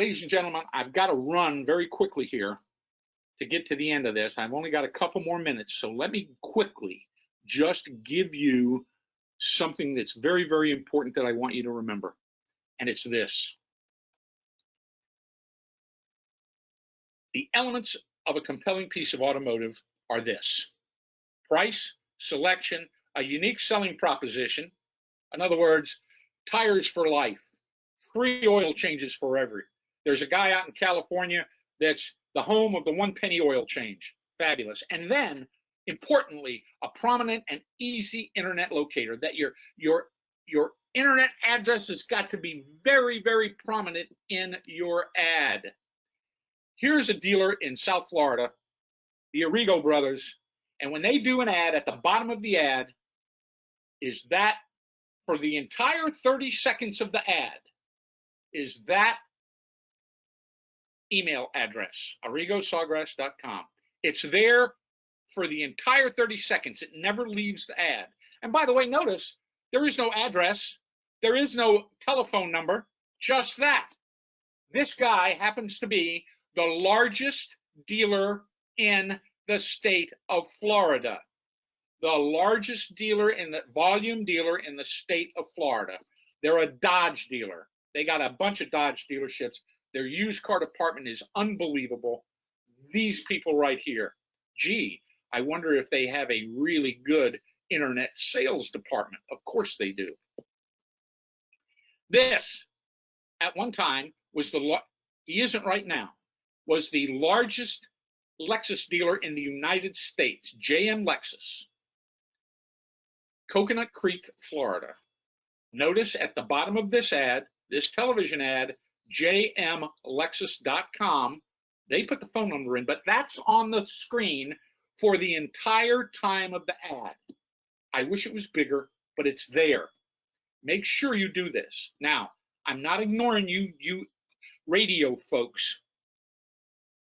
ladies and gentlemen, I've got to run very quickly here to get to the end of this. I've only got a couple more minutes, so let me quickly just give you something that's very, very important that I want you to remember, and it's this. The elements of a compelling piece of automotive are this: price, selection, a unique selling proposition. In other words, tires for life, free oil changes forever. There's a guy out in California that's the home of the 1 penny oil change. Fabulous. And then, importantly, a prominent and easy internet locator, that your internet address has got to be very, very prominent in your ad. Here's a dealer in South Florida, the Arrigo brothers, and when they do an ad, at the bottom of the ad is that, for the entire 30 seconds of the ad, is that email address, arrigosawgrass.com. It's there for the entire 30 seconds. It never leaves the ad. And by the way, notice there is no address, there is no telephone number, just that. This guy happens to be the largest dealer in the state of Florida. The largest dealer in the volume dealer in the state of Florida. They're a Dodge dealer. They got a bunch of Dodge dealerships. Their used car department is unbelievable. These people right here. Gee, I wonder if they have a really good internet sales department. Of course they do. This, at one time, was he isn't right now, was the largest Lexus dealer in the United States, JM Lexus. Coconut Creek, Florida. Notice at the bottom of this ad, this television ad, jmlexus.com, they put the phone number in, but that's on the screen for the entire time of the ad. I wish it was bigger, but it's there. Make sure you do this. Now, I'm not ignoring you radio folks.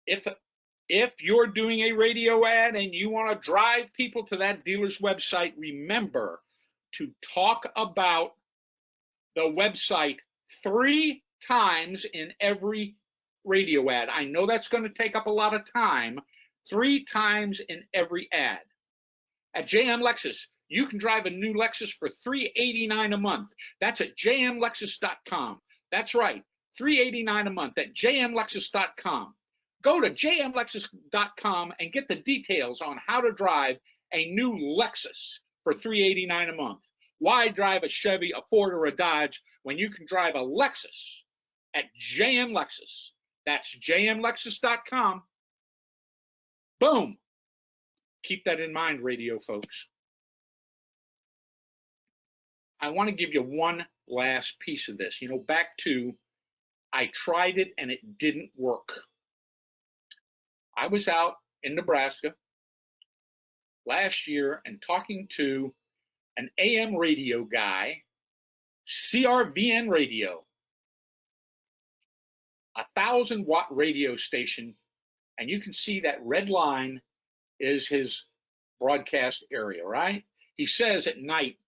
If you're doing a radio ad and you want to drive people to that dealer's website, remember to talk about the website 3 times in every radio ad. I know that's going to take up a lot of time. 3 times in every ad. At JM Lexus, you can drive a new Lexus for $389 a month. That's at jmlexus.com. That's right, $389 a month at jmlexus.com. Go to jmlexus.com and get the details on how to drive a new Lexus for $389 a month. Why drive a Chevy, a Ford, or a Dodge when you can drive a Lexus at JM Lexus? That's jmlexus.com. Boom. Keep that in mind, radio folks. I want to give you one last piece of this. You know, back to, I tried it and it didn't work. I was out in Nebraska last year and talking to an AM radio guy, CRVN radio, 1,000-watt radio station, and you can see that red line is his broadcast area, right? He says at night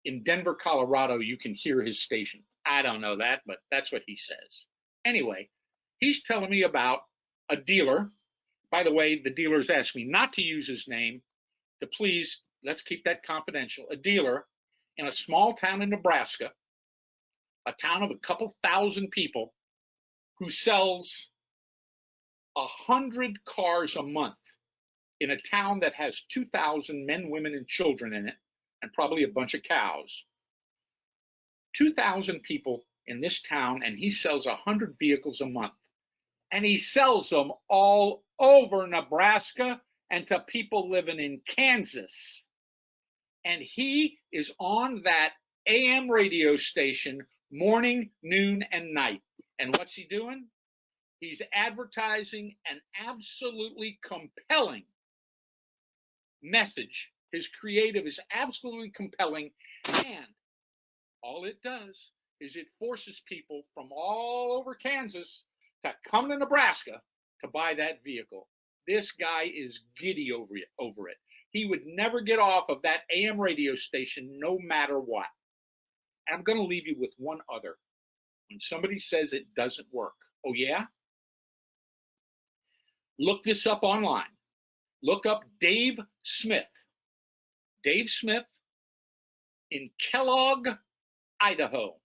in Denver, Colorado, you can hear his station. I don't know that, but that's what he says. Anyway, he's telling me about a dealer. By the way, the dealer's asked me not to use his name, to please, let's keep that confidential. A dealer in a small town in Nebraska, a town of a couple thousand people, who sells 100 cars a month in a town that has 2,000 men, women, and children in it, and probably a bunch of cows. 2,000 people in this town, and he sells 100 vehicles a month. And he sells them all over Nebraska and to people living in Kansas. And he is on that AM radio station morning, noon, and night. And what's he doing? He's advertising an absolutely compelling message. His creative is absolutely compelling, and all it does is it forces people from all over Kansas to come to Nebraska to buy that vehicle. This guy is giddy over it. He would never get off of that AM radio station no matter what. And I'm going to leave you with one other. When somebody says it doesn't work, Oh, yeah? Look this up online. Look up Dave Smith. Dave Smith in Kellogg, Idaho.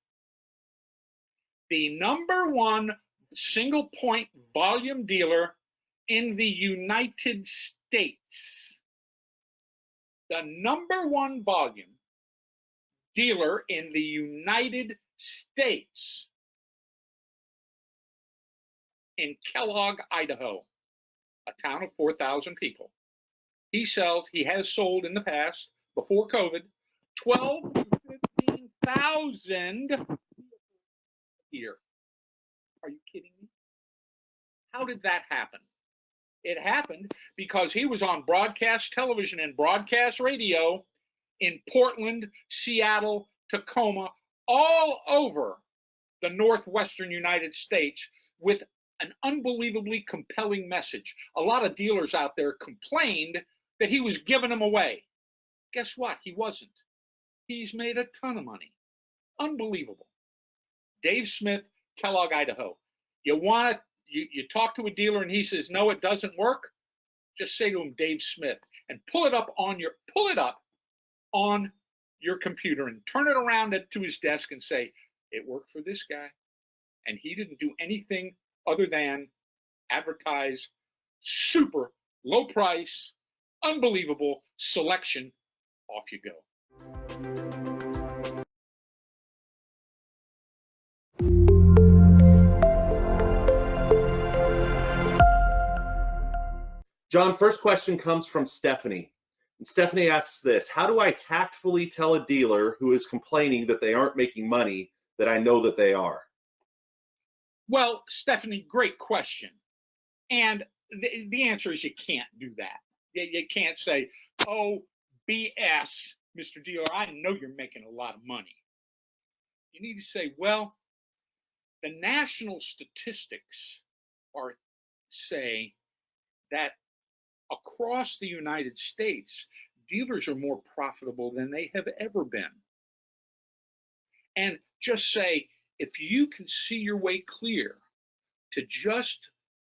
The #1 single point volume dealer in the United States. The #1 volume dealer in the United States in Kellogg, Idaho, a town of 4,000 people. He has sold in the past, before COVID, 12 to 15,000 a year. Are you kidding me? How did that happen? It happened because he was on broadcast television and broadcast radio in Portland, Seattle, Tacoma, all over the northwestern United States with an unbelievably compelling message. A lot of dealers out there complained that he was giving them away. Guess what? He wasn't. He's made a ton of money. Unbelievable. Dave Smith, Kellogg, Idaho. You talk to a dealer and he says, no, it doesn't work. Just say to him, Dave Smith, and pull it up on your computer and turn it around to his desk and say, it worked for this guy. And he didn't do anything other than advertise super low price, unbelievable selection. Off you go. John, first question comes from Stephanie. And Stephanie asks this: how do I tactfully tell a dealer who is complaining that they aren't making money that I know that they are? Well, Stephanie, great question. And the answer is you can't do that. You can't say, oh, BS, Mr. Dealer, I know you're making a lot of money. You need to say, well, the national statistics say that across the United States, dealers are more profitable than they have ever been. And just say, if you can see your way clear to just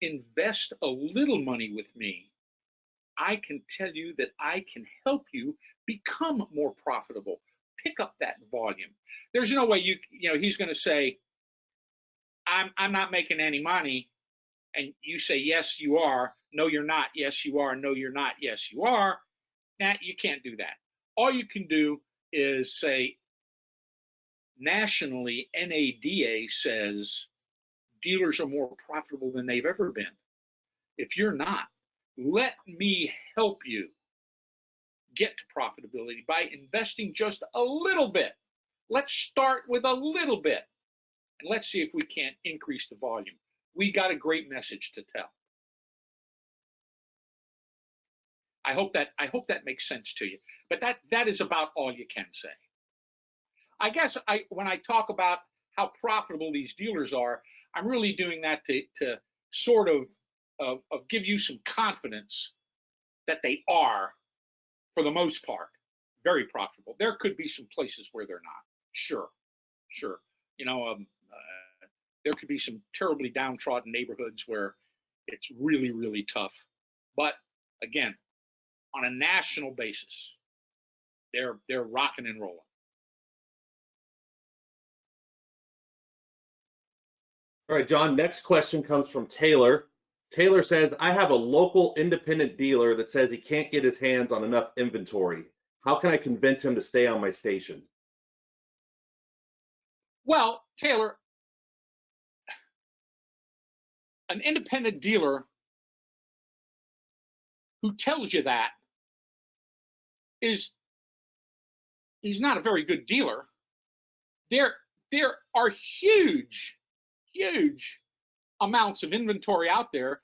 invest a little money with me, I can tell you that I can help you become more profitable. Pick up that volume. There's no way he's going to say, I'm not making any money. And you say, yes, you are. No, you're not. Yes, you are. No, you're not. Yes, you are. Now, you can't do that. All you can do is say, nationally, NADA says dealers are more profitable than they've ever been. If you're not, let me help you get to profitability by investing just a little bit. Let's start with a little bit, and let's see if we can't increase the volume. We got a great message to tell. I hope that makes sense to you. But that is about all you can say. I guess when I talk about how profitable these dealers are, I'm really doing that to sort of give you some confidence that they are, for the most part, very profitable. There could be some places where they're not. Sure. There could be some terribly downtrodden neighborhoods where it's really, really tough. But again, on a national basis, they're rocking and rolling. All right, John, next question comes from Taylor. Taylor says, I have a local independent dealer that says he can't get his hands on enough inventory. How can I convince him to stay on my station? Well, Taylor, an independent dealer who tells you that he's not a very good dealer. There are huge amounts of inventory out there.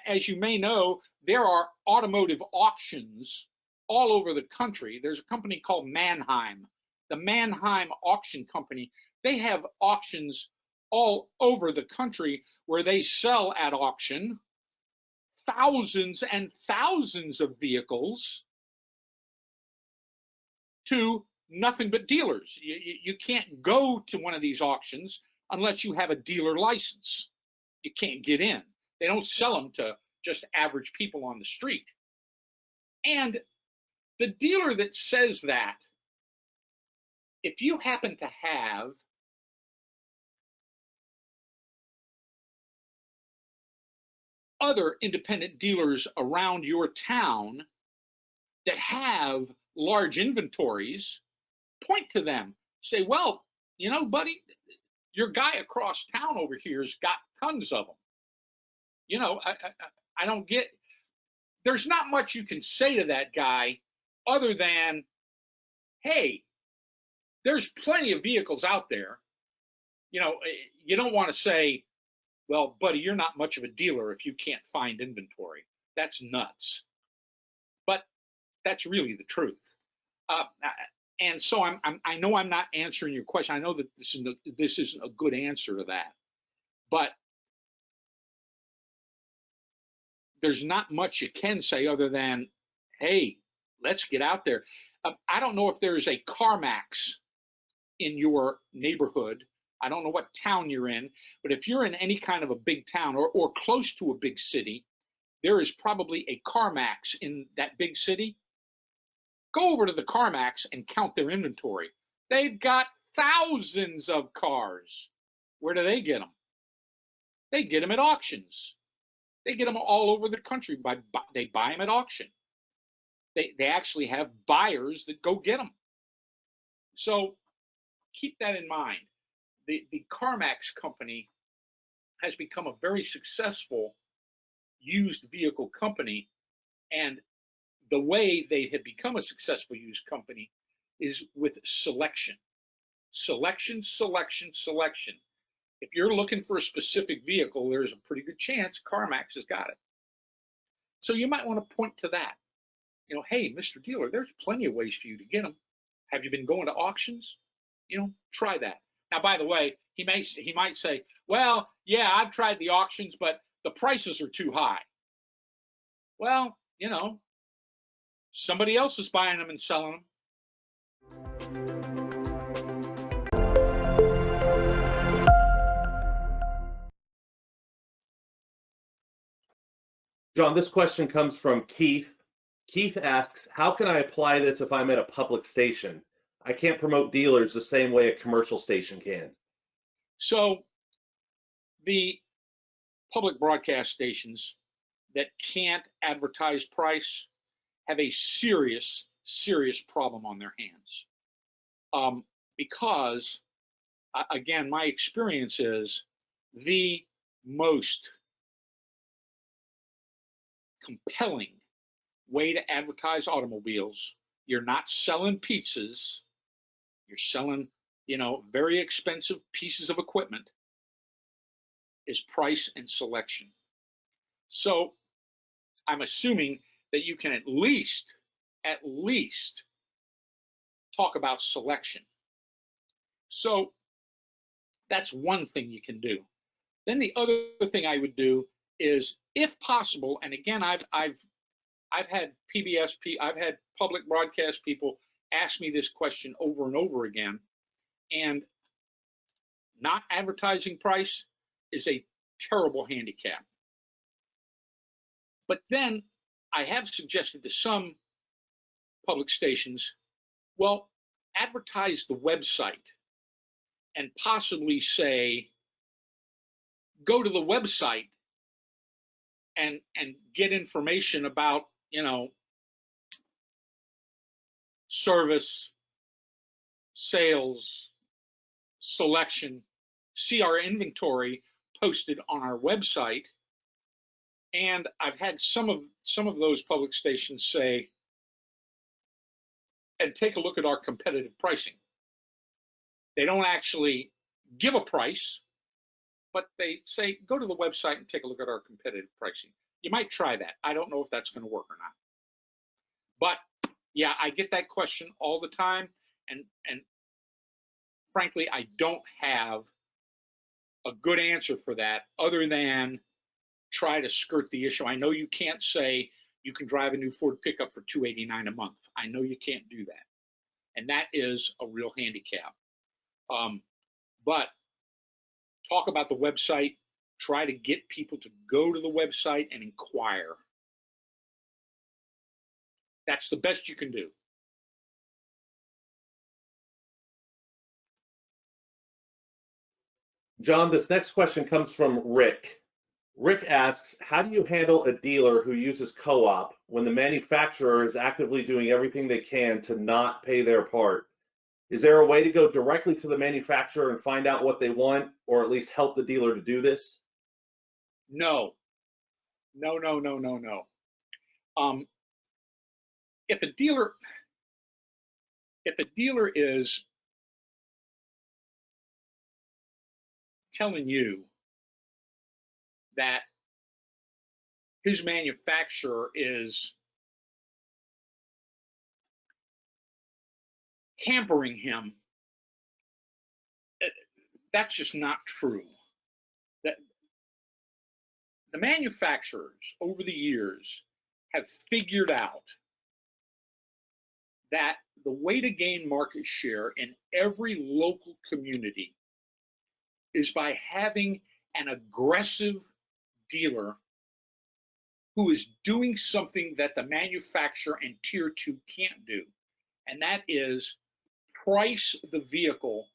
As you may know, there are automotive auctions all over the country. There's a company called Manheim, the Manheim Auction Company. They have auctions all over the country where they sell at auction thousands and thousands of vehicles to nothing but dealers. You can't go to one of these auctions unless you have a dealer license. You can't get in. They don't sell them to just average people on the street. And the dealer that says that, if you happen to have other independent dealers around your town that have large inventories, point to them. Say, well, you know, buddy, your guy across town over here has got tons of them. You know, I don't get, there's not much you can say to that guy other than, hey, there's plenty of vehicles out there. You know, you don't want to say, well, buddy, you're not much of a dealer if you can't find inventory. That's nuts. But that's really the truth. And so I know I'm not answering your question. I know that this isn't a good answer to that, but there's not much you can say other than, hey, let's get out there. I don't know if there's a CarMax in your neighborhood. I don't know what town you're in, but if you're in any kind of a big town or close to a big city, there is probably a CarMax in that big city. Go over to the CarMax and count their inventory. They've got thousands of cars. Where do they get them? They get them at auctions. They get them all over the country. They buy them at auction. They actually have buyers that go get them. So keep that in mind. The CarMax company has become a very successful used vehicle company, and the way they have become a successful used company is with selection. Selection, selection, selection. If you're looking for a specific vehicle, there's a pretty good chance CarMax has got it. So you might want to point to that. You know, hey, Mr. Dealer, there's plenty of ways for you to get them. Have you been going to auctions? You know, try that. Now, by the way, he might say, well, yeah, I've tried the auctions, but the prices are too high. Well, you know, somebody else is buying them and selling them. John, this question comes from Keith. Keith asks, how can I apply this if I'm at a public station? I can't promote dealers the same way a commercial station can. So the public broadcast stations that can't advertise price have a serious, serious problem on their hands. Because, again, my experience is the most compelling way to advertise automobiles, you're not selling pizzas, you're selling, you know, very expensive pieces of equipment, is price and selection. So I'm assuming that you can at least talk about selection. So that's one thing you can do. Then the other thing I would do is, if possible, and again, I've had I've had public broadcast people ask me this question over and over again, and not advertising price is a terrible handicap. But then I have suggested to some public stations, well, advertise the website and possibly say, go to the website and get information about, you know, service, sales, selection, see our inventory posted on our website. And I've had some of those public stations say, and take a look at our competitive pricing. They don't actually give a price, but they say, go to the website and take a look at our competitive pricing. You might try that. I don't know if that's going to work or not. But yeah, I get that question all the time. And frankly, I don't have a good answer for that other than try to skirt the issue. I know you can't say you can drive a new Ford pickup for $289 a month. I know you can't do that. And that is a real handicap. But talk about the website, try to get people to go to the website and inquire. That's the best you can do. John, this next question comes from Rick. Rick asks, how do you handle a dealer who uses co-op when the manufacturer is actively doing everything they can to not pay their part? Is there a way to go directly to the manufacturer and find out what they want, or at least help the dealer to do this? No. If a dealer is telling you that his manufacturer is hampering him, that's just not true. That the manufacturers over the years have figured out that the way to gain market share in every local community is by having an aggressive dealer who is doing something that the manufacturer and tier 2 can't do, and that is price the vehicle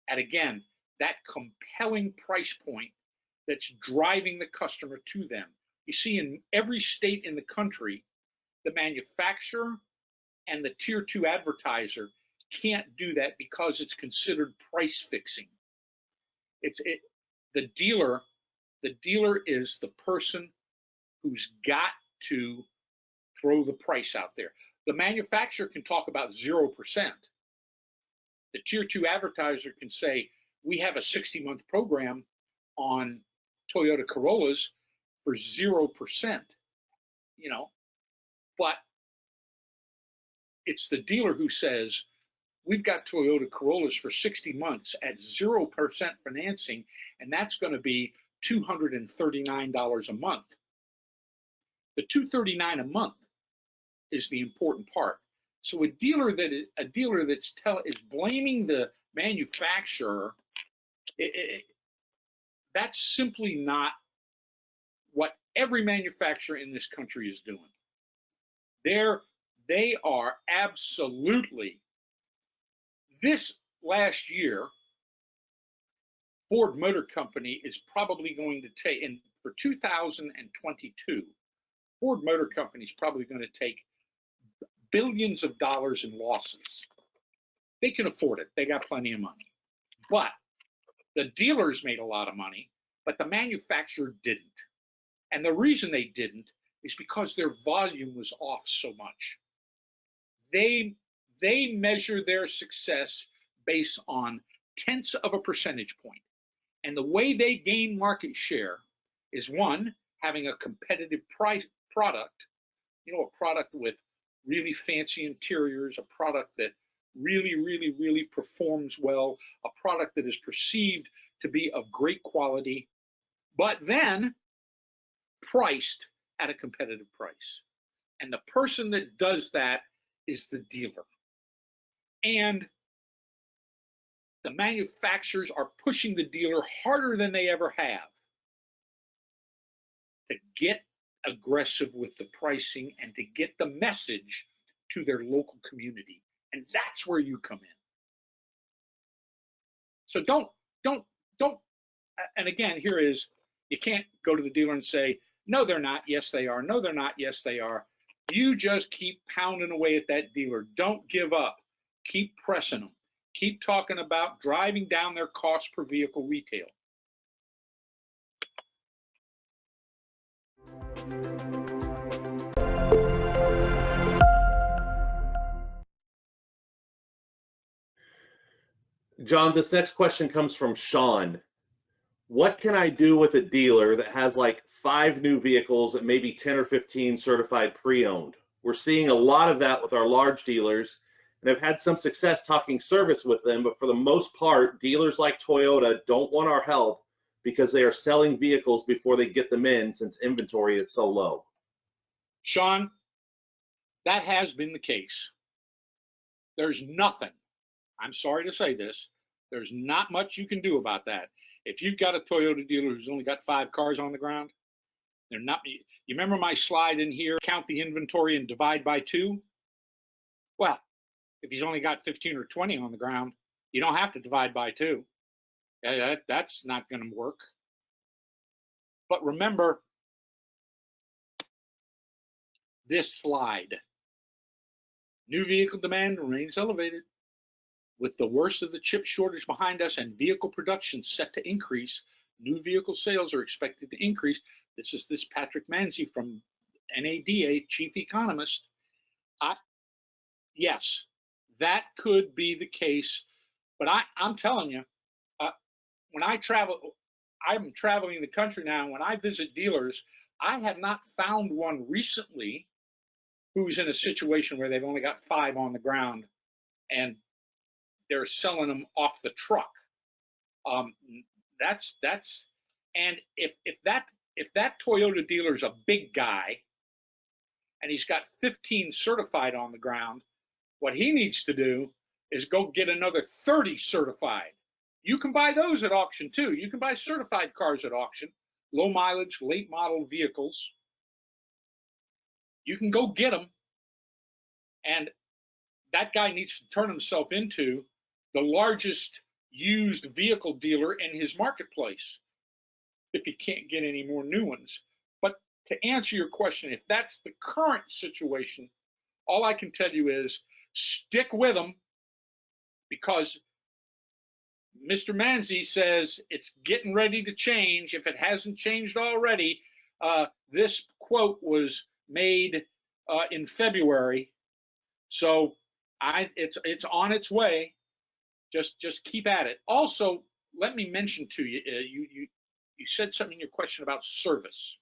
at, again, that compelling price point that's driving the customer to them. You see, in every state in the country, the manufacturer and the tier 2 advertiser can't do that because it's considered price fixing. The dealer is the person who's got to throw the price out there. The manufacturer can talk about 0%. The tier 2 advertiser can say, we have a 60-month program on Toyota Corollas for 0%, but it's the dealer who says, we've got Toyota Corollas for 60 months at 0% financing, and that's going to be $239 a month. The $239 a month is the important part. So a dealer that's blaming the manufacturer, that's simply not what every manufacturer in this country is doing. They are absolutely. This last year, Ford Motor Company is probably going to take, and for 2022, Ford Motor Company is probably going to take billions of dollars in losses. They can afford it. They got plenty of money. But the dealers made a lot of money, but the manufacturer didn't. And the reason they didn't is because their volume was off so much. They measure their success based on tenths of a percentage point. And the way they gain market share is, one, having a competitive price product, a product with really fancy interiors, a product that really performs well, a product that is perceived to be of great quality, but then priced at a competitive price. And the person that does that is the dealer. And the manufacturers are pushing the dealer harder than they ever have to get aggressive with the pricing and to get the message to their local community. And that's where you come in. So don't, and again, here is, you can't go to the dealer and say, no, they're not, yes, they are. No, they're not, yes, they are. You just keep pounding away at that dealer. Don't give up. Keep pressing them. Keep talking about driving down their cost per vehicle retail. John, this next question comes from Sean. What can I do with a dealer that has like 5 new vehicles and maybe 10 or 15 certified pre-owned? We're seeing a lot of that with our large dealers, and I've had some success talking service with them, but for the most part, dealers like Toyota don't want our help because they are selling vehicles before they get them in since inventory is so low. Sean, that has been the case. There's nothing, I'm sorry to say this, there's not much you can do about that. If you've got a Toyota dealer who's only got 5 cars on the ground, they're not. You remember my slide in here? Count the inventory and divide by 2. Well, if he's only got 15 or 20 on the ground, you don't have to divide by 2. That's not going to work. But remember this slide. New vehicle demand remains elevated. With the worst of the chip shortage behind us and vehicle production set to increase, new vehicle sales are expected to increase. This is Patrick Manzi from NADA, chief economist. Yes, that could be the case, but I'm telling you, when I travel, I'm traveling the country now. When I visit dealers, I have not found one recently who's in a situation where they've only got 5 on the ground and they're selling them off the truck. And if that Toyota dealer is a big guy and he's got 15 certified on the ground, what he needs to do is go get another 30 certified. You can buy those at auction too. You can buy certified cars at auction, low mileage, late model vehicles. You can go get them, and that guy needs to turn himself into the largest used vehicle dealer in his marketplace if he can't get any more new ones. But to answer your question, if that's the current situation, all I can tell you is stick with them, because Mr. Manzi says it's getting ready to change. If it hasn't changed already, this quote was made in February, so it's on its way. Just keep at it. Also, let me mention to you, you said something in your question about service.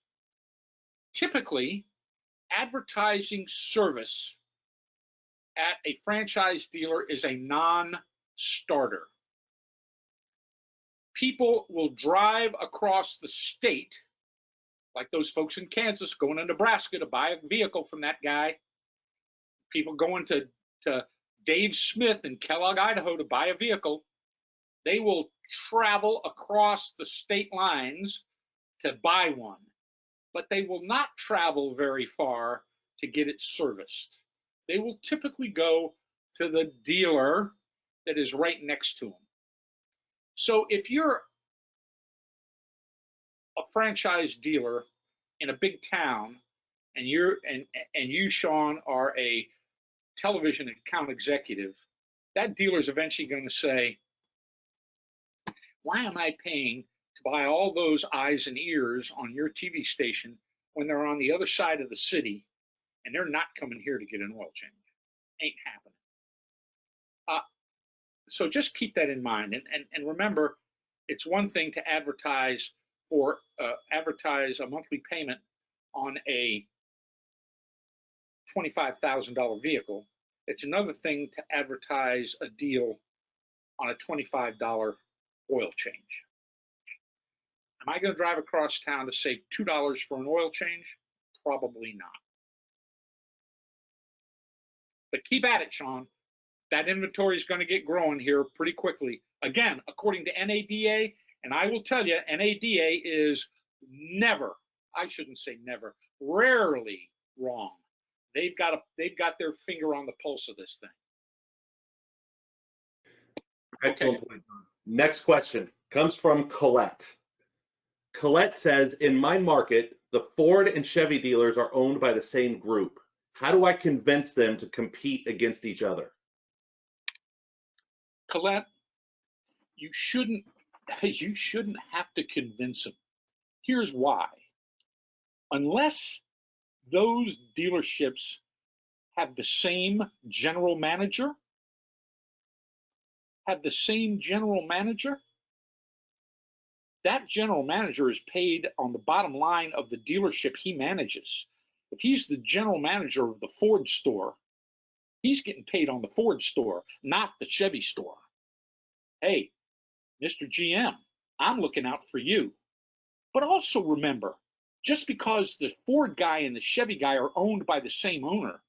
Typically, advertising service at a franchise dealer is a non-starter. People will drive across the state, like those folks in Kansas going to Nebraska to buy a vehicle from that guy. People going to Dave Smith in Kellogg, Idaho to buy a vehicle. They will travel across the state lines to buy one, but they will not travel very far to get it serviced. They will typically go to the dealer that is right next to them. So if you're a franchise dealer in a big town and you, Sean, are a television account executive, that dealer's eventually going to say, why am I paying to buy all those eyes and ears on your TV station when they're on the other side of the city and they're not coming here to get an oil change? Ain't happening. So just keep that in mind, and remember, it's one thing to advertise a monthly payment on a $25,000 vehicle. It's another thing to advertise a deal on a $25 oil change. Am I going to drive across town to save $2 for an oil change? Probably not. But keep at it, Sean. That inventory is going to get growing here pretty quickly. Again, according to NADA, and I will tell you, NADA is never, I shouldn't say never, rarely wrong. They've got their finger on the pulse of this thing. Excellent point. Next question comes from Colette. Colette says, in my market, the Ford and Chevy dealers are owned by the same group. How do I convince them to compete against each other? Colette, you shouldn't have to convince them. Here's why. Unless those dealerships have the same general manager, that general manager is paid on the bottom line of the dealership he manages. If he's the general manager of the Ford store, he's getting paid on the Ford store, not the Chevy store. Hey, Mr. GM, I'm looking out for you. But also remember, just because the Ford guy and the Chevy guy are owned by the same owner,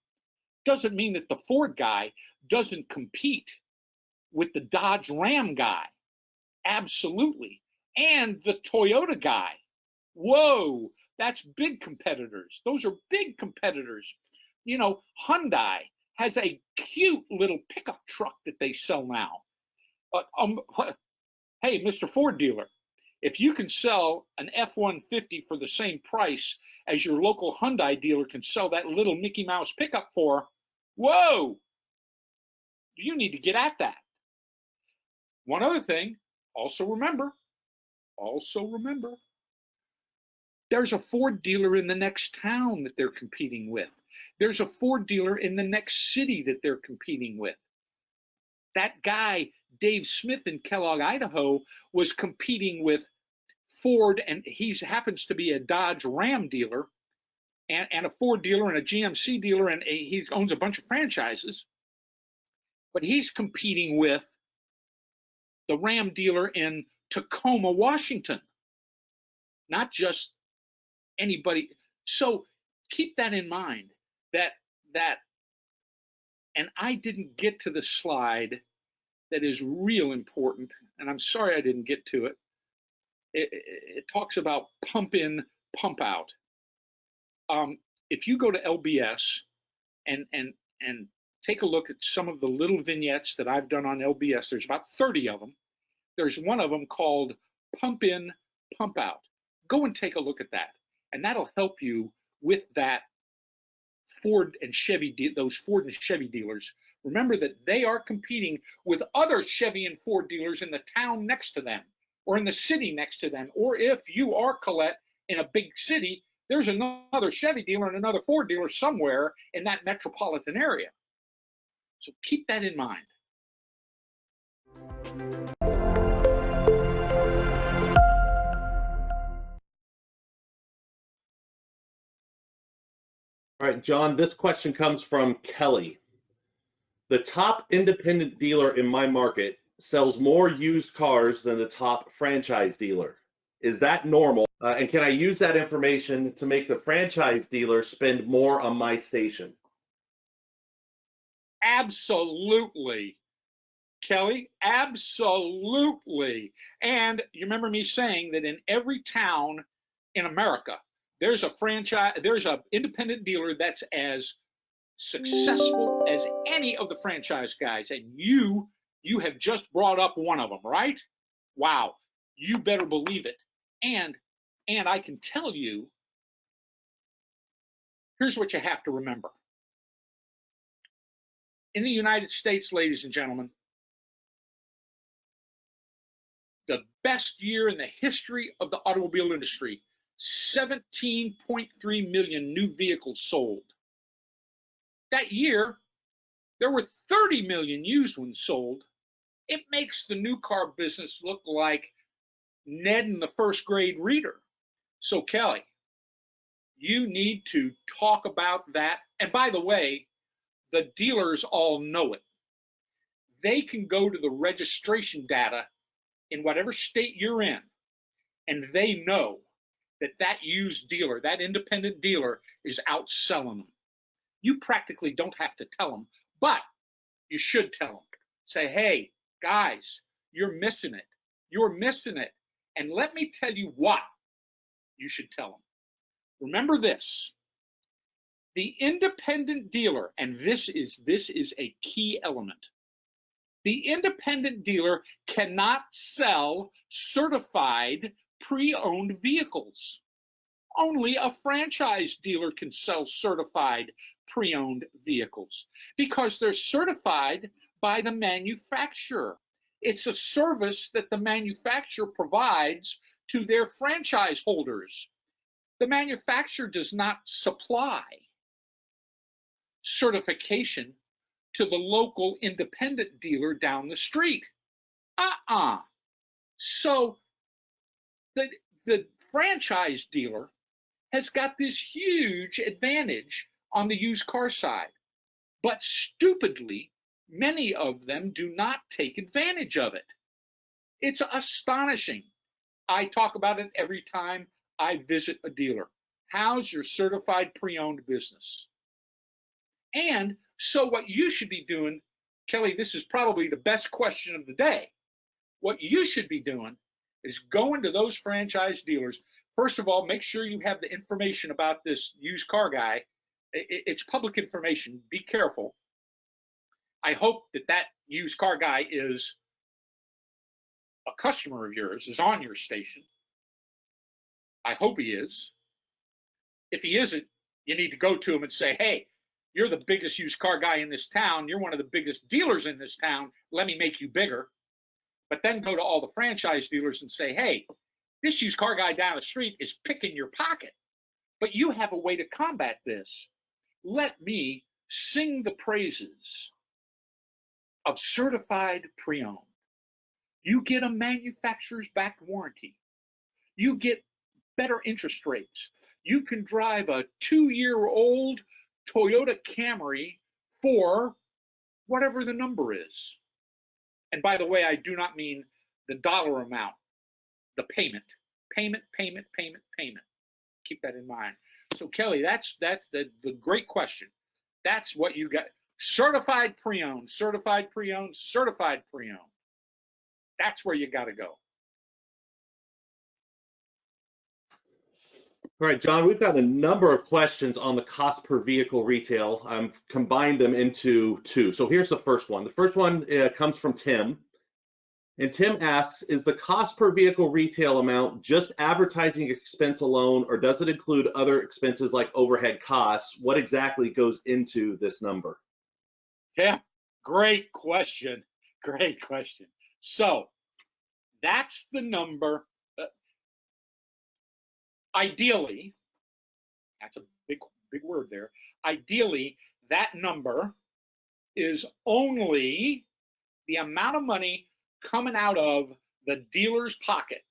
doesn't mean that the Ford guy doesn't compete with the Dodge Ram guy. Absolutely. and the Toyota guy. Whoa, that's big competitors. Those are big competitors. You know, Hyundai has a cute little pickup truck that they sell now. But hey, Mr. Ford dealer, if you can sell an F-150 for the same price as your local Hyundai dealer can sell that little Mickey Mouse pickup for, whoa, you need to get at that. One other thing, also remember, there's a Ford dealer in the next town that they're competing with. There's a Ford dealer in the next city that they're competing with. That guy, Dave Smith in Kellogg, Idaho, was competing with Ford, and he happens to be a Dodge Ram dealer and a Ford dealer and a GMC dealer, and he owns a bunch of franchises. But he's competing with the Ram dealer in Tacoma, Washington, not just anybody. So keep that in mind, that and I didn't get to the slide that is real important, and I'm sorry I didn't get to it. It talks about pump in, pump out. If you go to LBS and take a look at some of the little vignettes that I've done on LBS, there's about 30 of them. There's one of them called Pump In, Pump Out. Go and take a look at that, and that'll help you with that Ford and Chevy, those Ford and Chevy dealers. Remember that they are competing with other Chevy and Ford dealers in the town next to them, or in the city next to them, or if you are Colette in a big city, there's another Chevy dealer and another Ford dealer somewhere in that metropolitan area. So keep that in mind. All right, John, this question comes from Kelly. The top independent dealer in my market sells more used cars than the top franchise dealer. Is that normal? And can I use that information to make the franchise dealer spend more on my station? Absolutely, Kelly, absolutely. And you remember me saying that in every town in America, there's an independent dealer that's as successful as any of the franchise guys, and you have just brought up one of them, right? Wow, you better believe it. And I can tell you, here's what you have to remember. In the United States, ladies and gentlemen, the best year in the history of the automobile industry, 17.3 million new vehicles sold. That year, there were 30 million used ones sold. It makes the new car business look like Ned in the first grade reader. So Kelly, you need to talk about that. And by the way, the dealers all know it. They can go to the registration data in whatever state you're in, and they know that that used dealer, that independent dealer, is outselling them. You practically don't have to tell them, but you should tell them. Say, hey, guys, you're missing it. You're missing it. And let me tell you what you should tell them. Remember this. The independent dealer, and this is a key element. The independent dealer cannot sell certified pre-owned vehicles. Only a franchise dealer can sell certified pre-owned vehicles because they're certified by the manufacturer. It's a service that the manufacturer provides to their franchise holders. The manufacturer does not supply certification to the local independent dealer down the street. So the franchise dealer has got this huge advantage on the used car side. But stupidly, many of them do not take advantage of it. It's astonishing. I talk about it every time I visit a dealer. How's your certified pre-owned business? And so what you should be doing, Kelly, this is probably the best question of the day. What you should be doing is go into those franchise dealers. First of all, make sure you have the information about this used car guy. It's public information. Be careful. I hope that that used car guy is a customer of yours, is on your station. I hope he is. If he isn't, you need to go to him and say, hey, you're the biggest used car guy in this town. You're one of the biggest dealers in this town. Let me make you bigger. But then go to all the franchise dealers and say, hey, this used car guy down the street is picking your pocket, but you have a way to combat this. Let me sing the praises of certified pre-owned. You get a manufacturer's backed warranty. You get better interest rates. You can drive a 2-year-old Toyota Camry for whatever the number is. And by the way, I do not mean the dollar amount, the payment. Payment. Keep that in mind. So Kelly, that's the great question. That's what you got. Certified pre-owned, certified pre-owned, certified pre-owned. That's where you got to go. All right, John, we've got a number of questions on the cost per vehicle retail. Combined them into two. So here's the first one. The first one comes from Tim. And Tim asks, is the cost per vehicle retail amount just advertising expense alone, or does it include other expenses like overhead costs? What exactly goes into this number? Yeah, great question. Great question. So that's the number. Ideally, that's a big word there. Ideally, that number is only the amount of money coming out of the dealer's pocket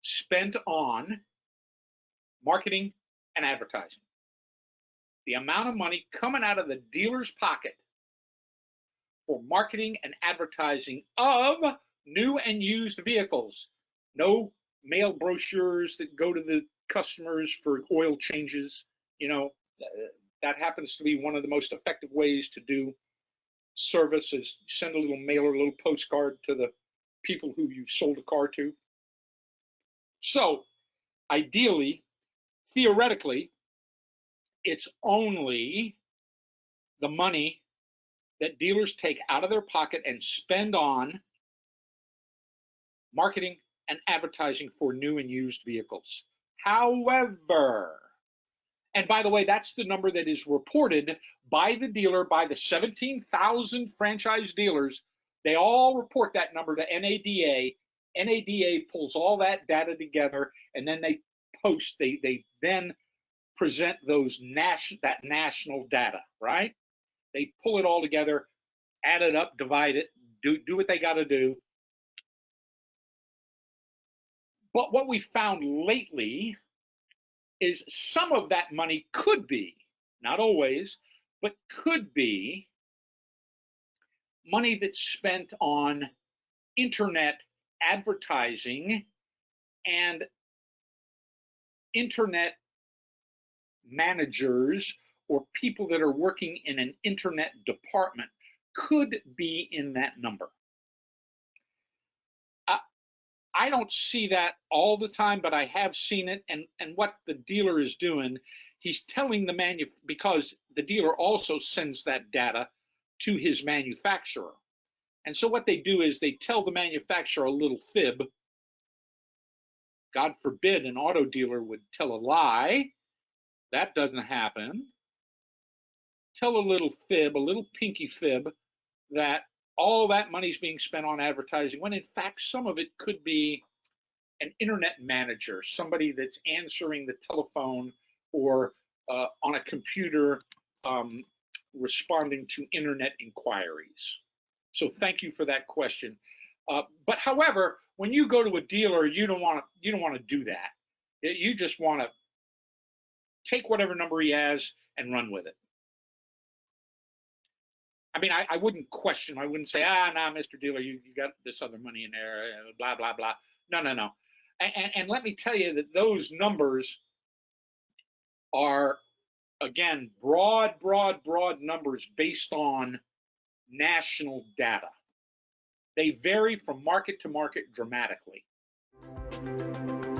spent on marketing and advertising. The amount of money coming out of the dealer's pocket for marketing and advertising of new and used vehicles. No mail brochures that go to the customers for oil changes. You know, that happens to be one of the most effective ways to do service, is send a little mailer, a little postcard to the people who you sold a car to. So ideally, theoretically, it's only the money that dealers take out of their pocket and spend on marketing and advertising for new and used vehicles. However, and by the way, that's the number that is reported by the dealer, by the 17,000 franchise dealers. They all report that number to NADA. NADA pulls all that data together, and then they post, they then present those that national data, right? They pull it all together, add it up, divide it, do what they got to do. But what we found lately is some of that money could be, not always, but could be money that's spent on internet advertising and internet managers or people that are working in an internet department could be in that number. I don't see that all the time, but I have seen it. And what the dealer is doing, he's telling the because the dealer also sends that data to his manufacturer. And so what they do is they tell the manufacturer a little fib. God forbid an auto dealer would tell a lie. That doesn't happen. Tell a little fib, a little pinky fib, that all that money is being spent on advertising, when in fact some of it could be an internet manager, somebody that's answering the telephone or on a computer responding to internet inquiries. So thank you for that question. But however, when you go to a dealer, you don't want to do that. You just want to take whatever number he has and run with it. I mean, I wouldn't question. I wouldn't say, nah, Mr. Dealer, you got this other money in there, blah, blah, blah. No. And let me tell you that those numbers are, again, broad numbers based on national data. They vary from market to market dramatically. you.